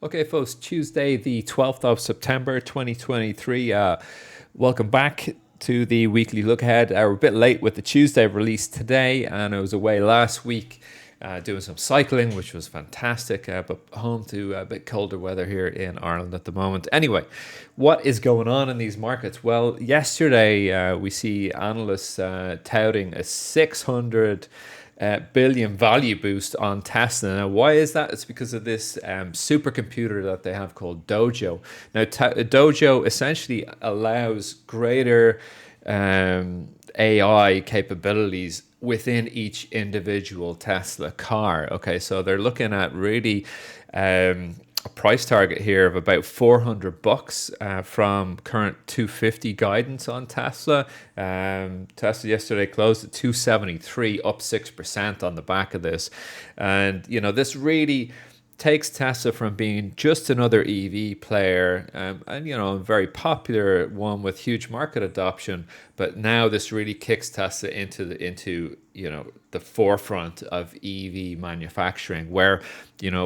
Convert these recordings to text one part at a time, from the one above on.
Okay, folks, Tuesday, the 12th of September, 2023. Welcome back to the weekly look ahead. We're a bit late with the Tuesday release today, and I was away last week doing some cycling, which was fantastic, but home to a bit colder weather here in Ireland at the moment. Anyway, what is going on in these markets? Well, yesterday we see analysts touting a 600 billion value boost on Tesla. Now, why is that? It's because of this supercomputer that they have called Dojo. Now, Dojo essentially allows greater AI capabilities within each individual Tesla car. Okay, so they're looking at really a price target here of about $400 from current 250 guidance on Tesla. Tesla yesterday closed at 273, up 6% on the back of this. And, this really takes Tesla from being just another EV player, and a very popular one with huge market adoption, but now this really kicks Tesla into the forefront of EV manufacturing, where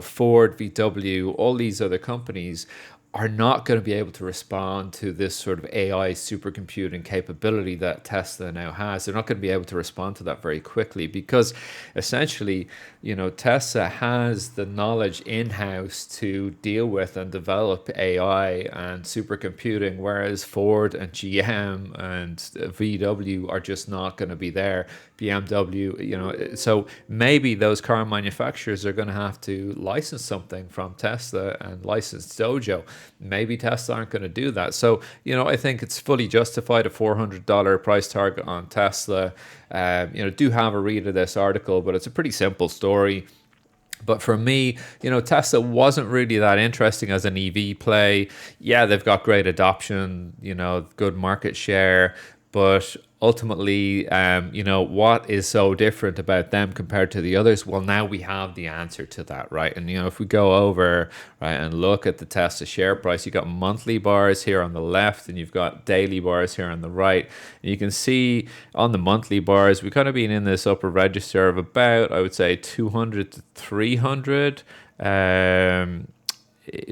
Ford, VW, all these other companies are not going to be able to respond to this sort of AI supercomputing capability that Tesla now has. They're not going to be able to respond to that very quickly because essentially, Tesla has the knowledge in-house to deal with and develop AI and supercomputing, whereas Ford and GM and VW are just not going to be there. BMW, so maybe those car manufacturers are going to have to license something from Tesla and license Dojo. Maybe Tesla aren't going to do that. So, I think it's fully justified a $400 price target on Tesla. Do have a read of this article, but it's a pretty simple story. But for me, Tesla wasn't really that interesting as an EV play. Yeah, they've got great adoption, good market share, but ultimately, what is so different about them compared to the others? Well, now we have the answer to that, right? And, if we go over, right, and look at the Tesla share price, you've got monthly bars here on the left and you've got daily bars here on the right. And you can see on the monthly bars, we've kind of been in this upper register of about, I would say, 200 to 300.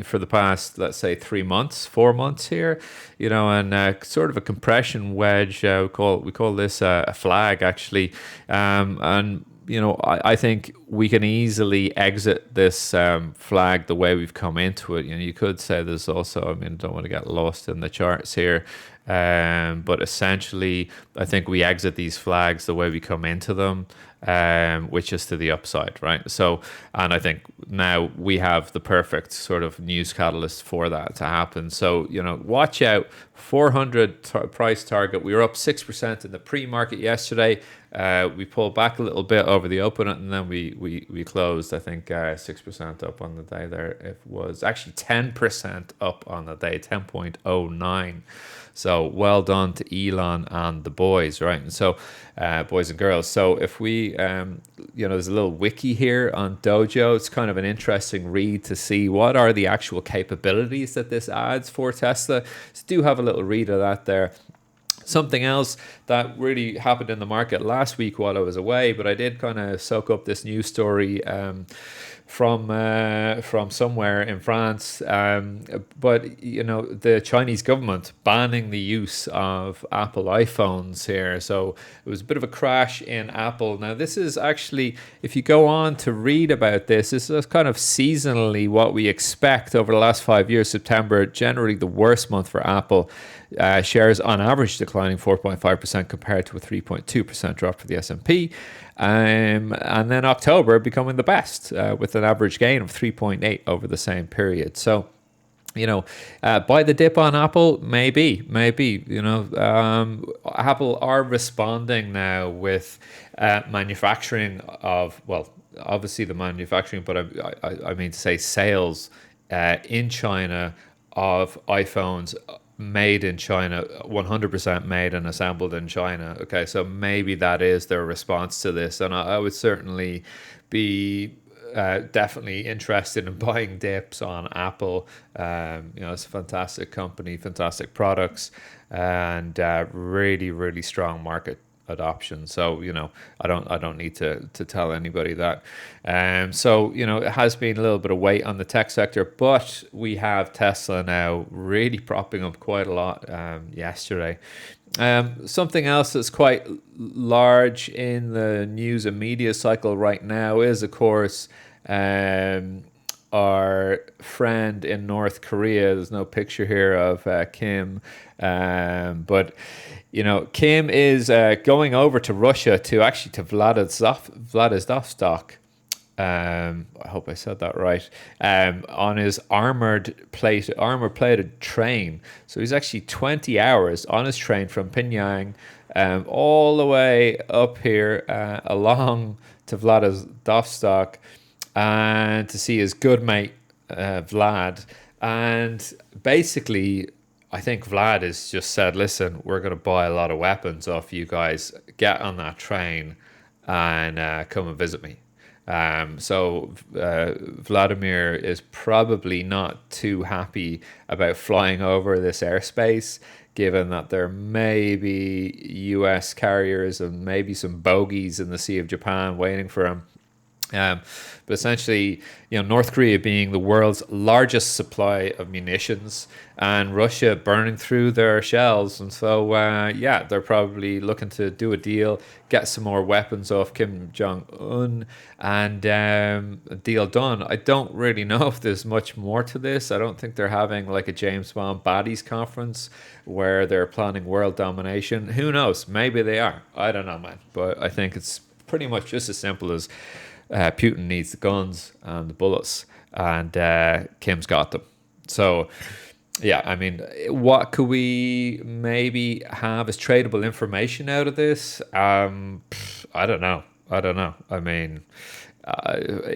For the past, let's say, 3 months, 4 months here, and sort of a compression wedge. We call this a flag, actually, and I think we can easily exit this flag the way we've come into it. You could say there's also, I don't want to get lost in the charts here, but essentially, I think we exit these flags the way we come into them, which is to the upside, right? So, and I think now we have the perfect sort of news catalyst for that to happen. So, watch out, 400 price target. We were up 6% in the pre-market yesterday. We pulled back a little bit over the open, and then we closed, I think, 6% up on the day there. It was actually 10% up on the day, 10.09. So well done to Elon and the boys, right? And so, boys and girls. So if we, there's a little wiki here on Dojo. It's kind of an interesting read to see what are the actual capabilities that this adds for Tesla. So do have a little read of that there. Something else that really happened in the market last week while I was away, but I did kind of soak up this news story from somewhere in France. But the Chinese government banning the use of Apple iPhones here. So it was a bit of a crash in Apple. Now this is actually, if you go on to read about this is kind of seasonally what we expect over the last 5 years. September, generally the worst month for Apple. Shares on average declining 4.5% compared to a 3.2% drop for the S&P. And then October becoming the best with an average gain of 3.8 over the same period. So, buy the dip on Apple, maybe, Apple are responding now with manufacturing of, well, obviously the manufacturing, but I mean to say sales in China of iPhones made in China, 100% made and assembled in China. Okay, so maybe that is their response to this, and I would certainly be definitely interested in buying dips on Apple. It's a fantastic company, fantastic products, and really, really strong market adoption. So I don't need to tell anybody that. So it has been a little bit of weight on the tech sector, but we have Tesla now really propping up quite a lot yesterday. Something else that's quite large in the news and media cycle right now is, of course, um, our friend in North Korea. There's no picture here of Kim, but Kim is going over to Russia to Vladivostok. I hope I said that right. On his armor plated train. So he's actually 20 hours on his train from Pyongyang, all the way up here along to Vladivostok, and to see his good mate Vlad. And basically, I think Vlad has just said, "Listen, we're going to buy a lot of weapons off you guys. Get on that train and come and visit me." So Vladimir is probably not too happy about flying over this airspace, given that there may be U.S. carriers and maybe some bogeys in the Sea of Japan waiting for him. Um, but essentially, North Korea being the world's largest supply of munitions, and Russia burning through their shells, and so yeah, they're probably looking to do a deal, get some more weapons off Kim Jong Un, and a deal done. I don't really know if there's much more to this. I don't think they're having like a James Bond baddies conference where they're planning world domination. Who knows? Maybe they are. I don't know, man. But I think it's pretty much just as simple as Putin needs the guns and the bullets, and Kim's got them. So, yeah, I mean, what could we maybe have as tradable information out of this? I don't know. I don't know. I mean,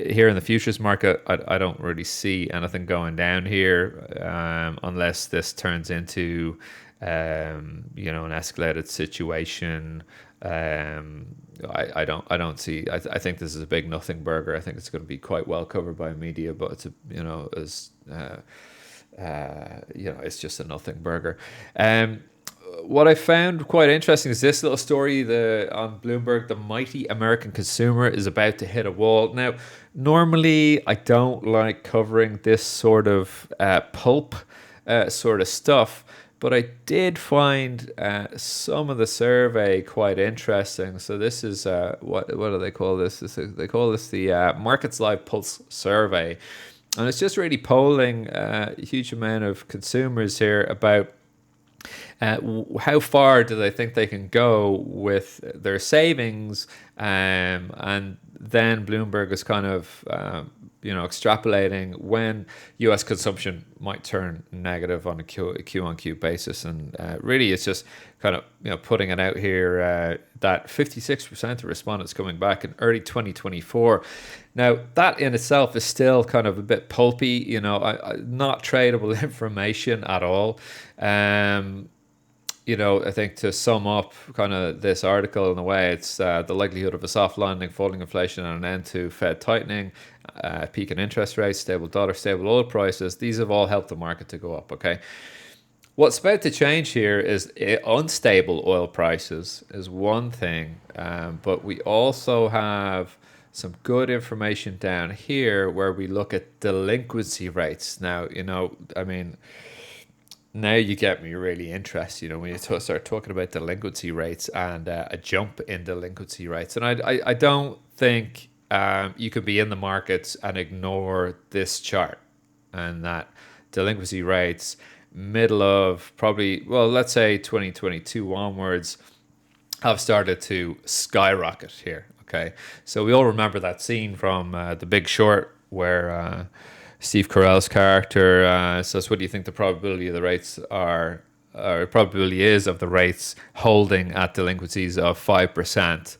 here in the futures market, I don't really see anything going down here unless this turns into, an escalated situation. I don't see. I think this is a big nothing burger. I think it's going to be quite well covered by media, but it's it's just a nothing burger. What I found quite interesting is this little story on Bloomberg. The mighty American consumer is about to hit a wall. Now, normally I don't like covering this sort of pulp sort of stuff, but I did find some of the survey quite interesting. So this is what do they call this? They call this the Markets Live Pulse survey, and it's just really polling a huge amount of consumers here about how far do they think they can go with their savings, and then Bloomberg is kind of extrapolating when U.S. consumption might turn negative on a Q on Q basis, and really it's just kind of putting it out here that 56% of respondents coming back in early 2024. Now that in itself is still kind of a bit pulpy, not tradable information at all. I think to sum up kind of this article in a way, it's the likelihood of a soft landing, falling inflation, and an end to Fed tightening, peak in interest rates, stable dollar, stable oil prices. These have all helped the market to go up, okay? What's about to change here is unstable oil prices is one thing, but we also have some good information down here where we look at delinquency rates. Now, I mean, now you get me really interested, when you start talking about delinquency rates and a jump in delinquency rates. And I don't think you could be in the markets and ignore this chart, and that delinquency rates middle of probably, well, let's say 2022 onwards, have started to skyrocket here. Okay, so we all remember that scene from The Big Short where Steve Carell's character says, "What do you think the probability of the rates are, or probability is of the rates holding at delinquencies of 5%?"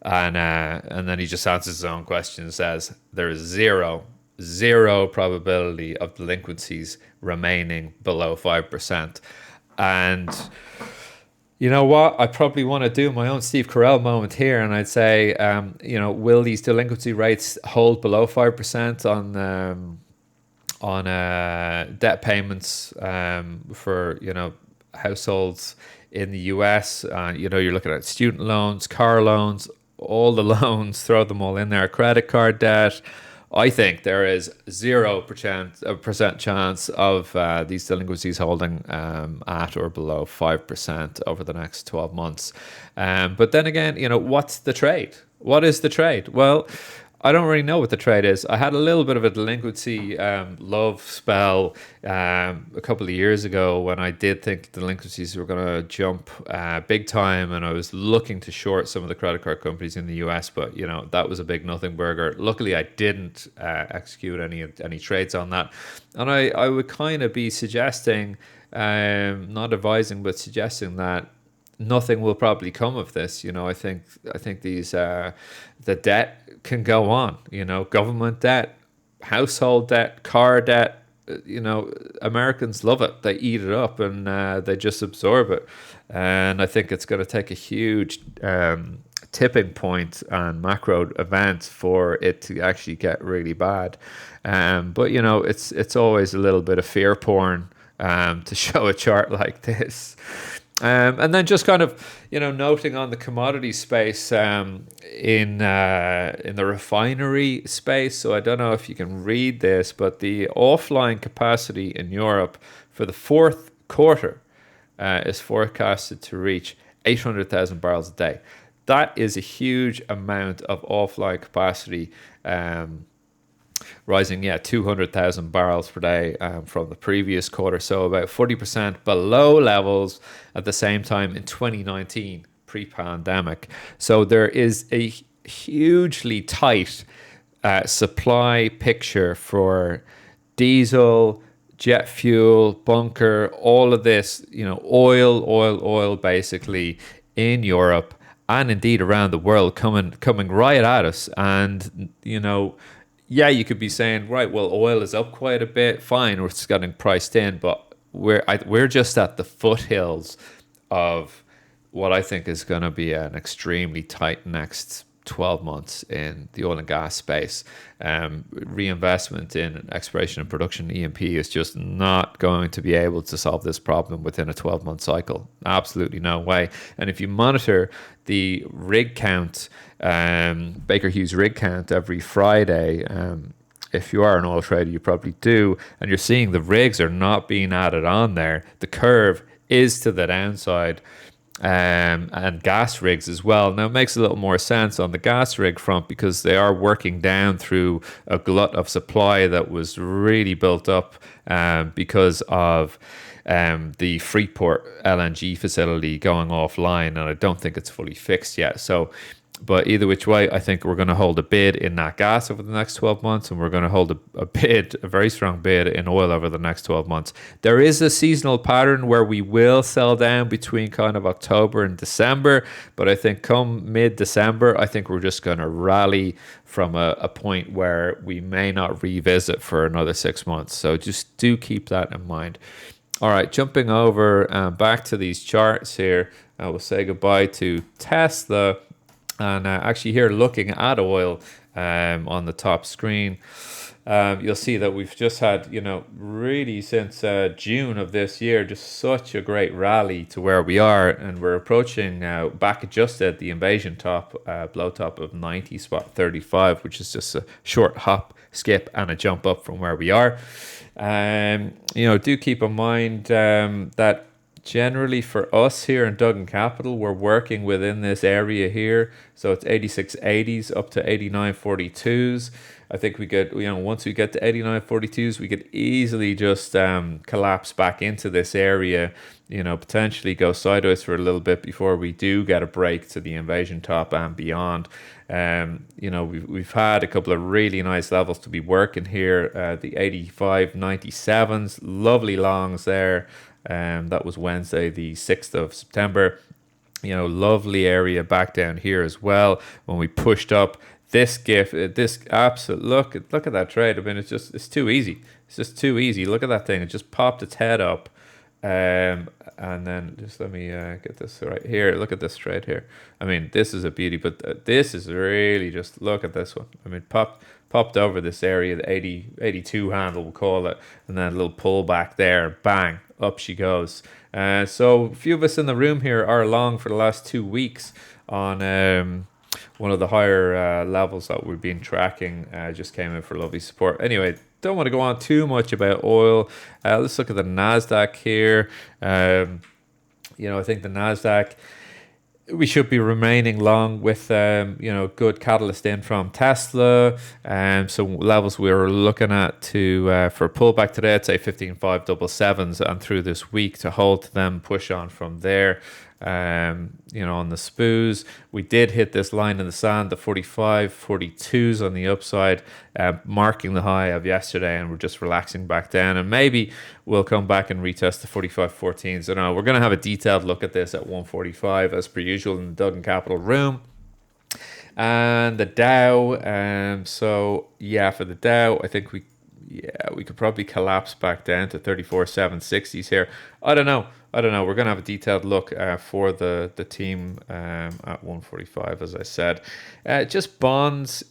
And then he just answers his own question and says, "There is zero probability of delinquencies remaining below 5%." And you know what? I probably want to do my own Steve Carell moment here, and I'd say, will these delinquency rates hold below 5% on debt payments for households in the US, you're looking at student loans, car loans, all the loans, throw them all in there, credit card debt. I think there is 0% chance of these delinquencies holding at or below 5% over the next 12 months. But then again, what's the trade? What is the trade? Well, I don't really know what the trade is. I had a little bit of a delinquency love spell a couple of years ago when I did think delinquencies were going to jump big time, and I was looking to short some of the credit card companies in the US, but that was a big nothing burger. Luckily, I didn't execute any trades on that, and I would kind of be suggesting, not advising, but suggesting that nothing will probably come of this. I think these the debt can go on. Government debt, household debt, car debt. Americans love it. They eat it up and they just absorb it. And I think it's going to take a huge tipping point and macro event for it to actually get really bad. But it's always a little bit of fear porn to show a chart like this. And then just kind of, noting on the commodity space in the refinery space. So I don't know if you can read this, but the offline capacity in Europe for the fourth quarter is forecasted to reach 800,000 barrels a day. That is a huge amount of offline capacity. Rising, 200,000 barrels per day from the previous quarter, so about 40% below levels at the same time in 2019, pre-pandemic. So there is a hugely tight supply picture for diesel, jet fuel, bunker, all of this, oil, basically in Europe and indeed around the world coming right at us. And, you could be saying, right, well, oil is up quite a bit. Fine, it's getting priced in, but we're just at the foothills of what I think is going to be an extremely tight next 12 months in the oil and gas space. Reinvestment in exploration and production, E&P, is just not going to be able to solve this problem within a 12-month cycle. Absolutely no way. And if you monitor the rig count, Baker Hughes rig count every Friday, if you are an oil trader, you probably do, and you're seeing the rigs are not being added on there. The curve is to the downside. And gas rigs as well. Now, it makes a little more sense on the gas rig front because they are working down through a glut of supply that was really built up because of the Freeport LNG facility going offline, and I don't think it's fully fixed yet. But either which way, I think we're going to hold a bid in that gas over the next 12 months, and we're going to hold a very strong bid in oil over the next 12 months. There is a seasonal pattern where we will sell down between kind of October and December, but I think come mid-December, I think we're just going to rally from a point where we may not revisit for another 6 months. So just do keep that in mind. All right, jumping over back to these charts here, we'll say goodbye to Tesla. And actually here looking at oil on the top screen, you'll see that we've just had, really since June of this year, just such a great rally to where we are. And we're approaching back adjusted the invasion top, blow top of 90 spot 35, which is just a short hop, skip and a jump up from where we are. Do keep in mind that generally for us here in Duggan Capital, we're working within this area here. So it's 86.80s up to 89.42s. I think we get, once we get to 89.42s, we could easily just collapse back into this area, potentially go sideways for a little bit before we do get a break to the invasion top and beyond. We've had a couple of really nice levels to be working here. The 85.97s, lovely longs there. That was Wednesday, the 6th of September. Lovely area back down here as well. When we pushed up this absolute look at that trade. I mean, it's too easy. It's just too easy. Look at that thing. It just popped its head up. And then just let me get this right here. Look at this trade here. I mean, this is a beauty, but this is really just, look at this one. I mean, popped over this area, the 82 handle, we'll call it, and then a little pullback there, bang, up she goes. So a few of us in the room here are long for the last 2 weeks on one of the higher levels that we've been tracking. Just came in for lovely support. Anyway, don't want to go on too much about oil. Let's look at the Nasdaq here. I think the Nasdaq, we should be remaining long with good catalyst in from Tesla. So levels we were looking at to for a pullback today, I'd say 15,577s, and through this week to hold to them, push on from there. On the SPOOs, we did hit this line in the sand, the 45 42s on the upside, marking the high of yesterday, and we're just relaxing back down, and maybe we'll come back and retest the 45 14s. We're going to have a detailed look at this at 145 as per usual in the Duggan Capital room. And the Dow, for the Dow, I think we could probably collapse back down to 34,760s here. I don't know. We're going to have a detailed look for the team at 145, as I said. Just bonds,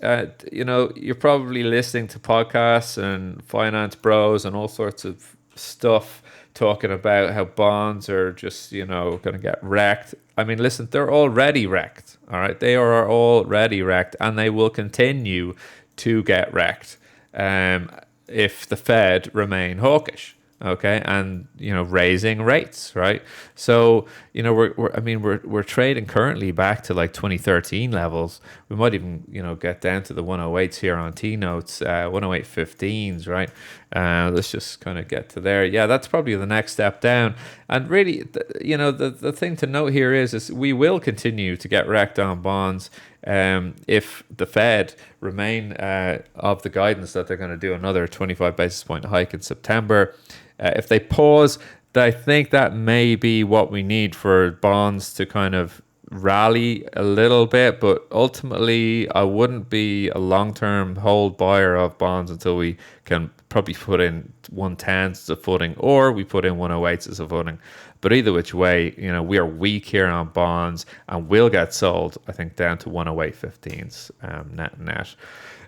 you're probably listening to podcasts and finance bros and all sorts of stuff talking about how bonds are just, going to get wrecked. I mean, listen, they're already wrecked, all right? They are already wrecked, and they will continue to get wrecked if the Fed remain hawkish. Okay, and raising rates, right? So we're trading currently back to like 2013 levels. We might even get down to the 108s here on T notes, 108.15s, right? Let's just kind of get to there. Yeah, that's probably the next step down. And really, the thing to note here is we will continue to get wrecked on bonds. If the Fed remain of the guidance that they're going to do another 25 basis point hike in September. If they pause, I think that may be what we need for bonds to kind of rally a little bit. But ultimately, I wouldn't be a long-term hold buyer of bonds until we can probably put in 110s as a footing, or we put in 108s as a footing. But either which way, we are weak here on bonds, and will get sold, I think, down to 108.15s net.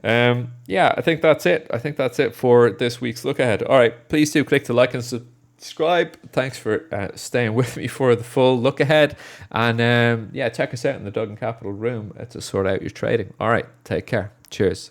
I think that's it. I think that's it for this week's look ahead. All right, please do click to like and subscribe. Thanks for staying with me for the full look ahead. And check us out in the Duggan Capital room to sort out your trading. All right, take care. Cheers.